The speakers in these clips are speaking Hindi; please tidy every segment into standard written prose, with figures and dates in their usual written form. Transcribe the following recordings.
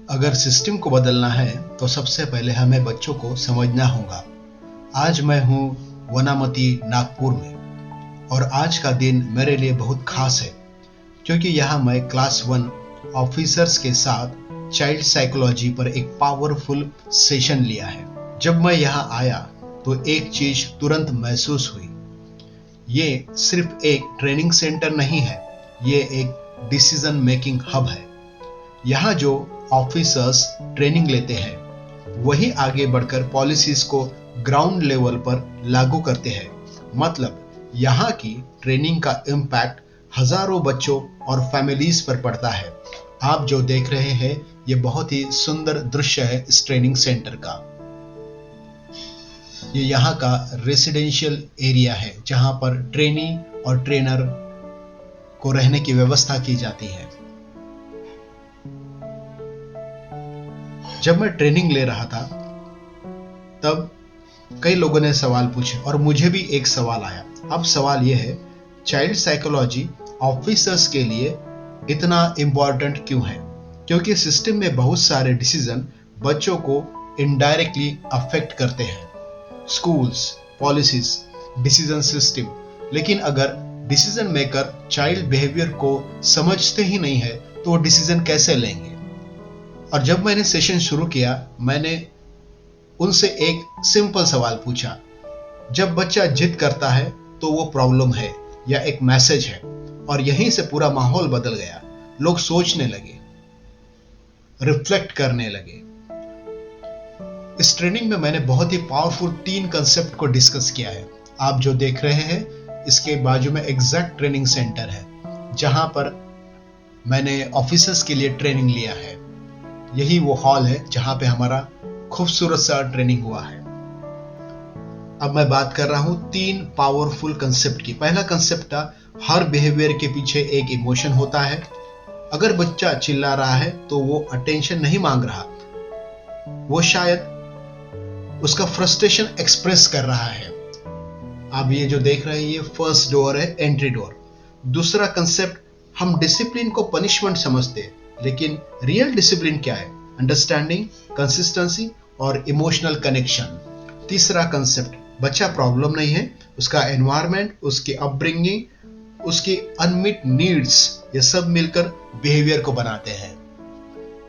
अगर सिस्टम को बदलना है तो सबसे पहले हमें बच्चों को समझना होगा। आज मैं हूँ वनामती नागपुर में और आज का दिन मेरे लिए बहुत खास है क्योंकि यहाँ मैं क्लास 1 ऑफिसर्स के साथ चाइल्ड साइकोलॉजी पर एक पावरफुल सेशन लिया है। जब मैं यहाँ आया तो एक चीज तुरंत महसूस हुई। ये सिर्फ एक ट्रेनिंग सेंटर नहीं है, ये एक डिसीजन मेकिंग हब है। यहाँ जो ऑफिसर्स ट्रेनिंग लेते हैं वही आगे बढ़कर पॉलिसीज को ग्राउंड लेवल पर लागू करते हैं। मतलब यहाँ की ट्रेनिंग का इम्पैक्ट हजारों बच्चों और फैमिलीज पर पड़ता है। आप जो देख रहे हैं ये बहुत ही सुंदर दृश्य है इस ट्रेनिंग सेंटर का। ये यहाँ का रेसिडेंशियल एरिया है जहाँ पर ट्रेनी और ट्रेनर को रहने की व्यवस्था की जाती है। जब मैं ट्रेनिंग ले रहा था तब कई लोगों ने सवाल पूछे और मुझे भी एक सवाल आया। अब सवाल यह है, चाइल्ड साइकोलॉजी ऑफिसर्स के लिए इतना इंपॉर्टेंट क्यों है? क्योंकि सिस्टम में बहुत सारे डिसीजन बच्चों को इनडायरेक्टली अफेक्ट करते हैं। Schools, policies, decision system. लेकिन अगर डिसीजन मेकर चाइल्ड बिहेवियर को समझते ही नहीं है तो वो डिसीजन कैसे लेंगे? और जब मैंने सेशन शुरू किया मैंने उनसे एक सिंपल सवाल पूछा, जब बच्चा जिद करता है तो वो प्रॉब्लम है या एक मैसेज है? और यहीं से पूरा माहौल बदल गया। लोग सोचने लगे, रिफ्लेक्ट करने लगे। इस ट्रेनिंग में मैंने बहुत ही पावरफुल 3 कंसेप्ट को डिस्कस किया है। आप जो देख रहे हैं इसके बाजू में एग्जैक्ट ट्रेनिंग सेंटर है जहां पर मैंने ऑफिसर्स के लिए ट्रेनिंग लिया है। यही वो हॉल है जहां पे हमारा खूबसूरत सा ट्रेनिंग हुआ है। अब मैं बात कर रहा हूं 3 पावरफुल कंसेप्ट की। पहला कंसेप्ट था, हर बिहेवियर के पीछे एक इमोशन होता है। अगर बच्चा चिल्ला रहा है तो वो अटेंशन नहीं मांग रहा, वो शायद उसका फ्रस्ट्रेशन एक्सप्रेस कर रहा है। अब ये जो देख रहे हैं ये फर्स्ट डोर है, एंट्री डोर। दूसरा कंसेप्ट, हम डिसिप्लिन को पनिशमेंट समझते हैं लेकिन रियल डिसिप्लिन क्या है? अंडरस्टैंडिंग, कंसिस्टेंसी और इमोशनल कनेक्शन। तीसरा कंसेप्ट, बच्चा प्रॉब्लम नहीं है, उसका एनवायरनमेंट, उसकी अपब्रिंगिंग, उसकी अनमिट नीड्स, ये सब मिलकर बिहेवियर को बनाते हैं।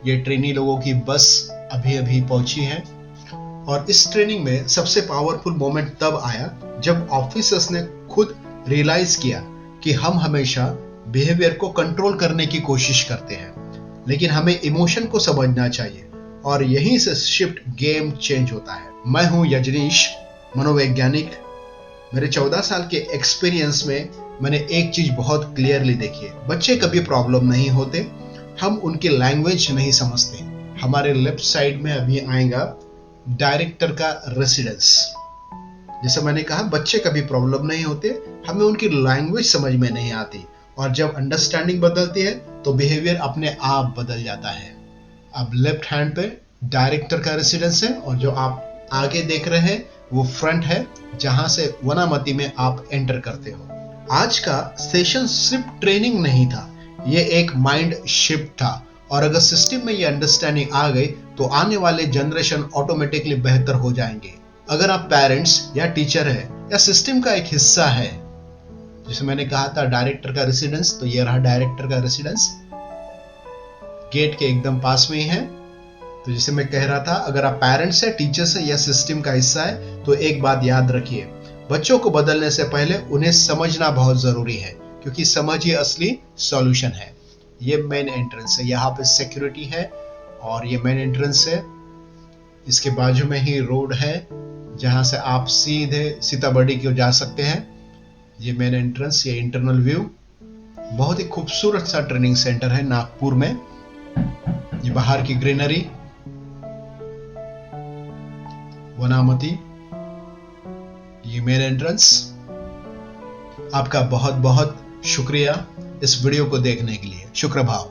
ये ट्रेनी लोगों की बस अभी अभी पहुंची है और इस ट्रेनिंग में सबसे पावरफुल मोमेंट तब आया जब ऑफिसर्स ने खुद रियलाइज किया कि हम हमेशा बिहेवियर को कंट्रोल करने की कोशिश करते हैं लेकिन हमें इमोशन को समझना चाहिए और यहीं से शिफ्ट गेम चेंज होता है। मैं हूं यजनीश, मनोवैज्ञानिक। मेरे 14 साल के एक्सपीरियंस में मैंने एक चीज बहुत क्लियरली देखी है, बच्चे कभी प्रॉब्लम नहीं होते, हम उनकी लैंग्वेज नहीं समझते। हमारे लेफ्ट साइड में अभी आएगा डायरेक्टर का रेसिडेंस। जैसे मैंने कहा, बच्चे कभी प्रॉब्लम नहीं होते, हमें उनकी लैंग्वेज समझ में नहीं आती और जब अंडरस्टैंडिंग बदलती है तो बिहेवियर अपने आप बदल जाता है। अब लेफ्ट हैंड पे डायरेक्टर का रेसिडेंस है और जो आप आगे देख रहे हैं वो फ्रंट है जहां से वनामती में आप एंटर करते हो। आज का सेशन सिर्फ ट्रेनिंग नहीं था, ये एक माइंड शिफ्ट था और अगर सिस्टम में ये अंडरस्टैंडिंग आ गई तो आने वाले जनरेशन ऑटोमेटिकली बेहतर हो जाएंगे। अगर आप पेरेंट्स या टीचर है या सिस्टम का एक हिस्सा है, जैसे मैंने कहा था डायरेक्टर का रेसिडेंस, तो ये रहा डायरेक्टर का रेसिडेंस, गेट के एकदम पास में ही है। तो जैसे मैं कह रहा था, अगर आप पेरेंट्स है, टीचर्स है या सिस्टम का हिस्सा है तो एक बात याद रखिए, बच्चों को बदलने से पहले उन्हें समझना बहुत जरूरी है क्योंकि समझ ही असली सॉल्यूशन है। ये मेन एंट्रेंस है, यहाँ पे सिक्योरिटी है और ये मेन एंट्रेंस है। इसके बाजू में ही रोड है जहां से आप सीधे सीताबर्डी की ओर जा सकते हैं। ये मेन एंट्रेंस, ये इंटरनल व्यू। बहुत ही खूबसूरत सा ट्रेनिंग सेंटर है नागपुर में। ये बाहर की ग्रीनरी, वनामती, ये मेन एंट्रेंस। आपका बहुत बहुत शुक्रिया इस वीडियो को देखने के लिए। शुक्रभाव।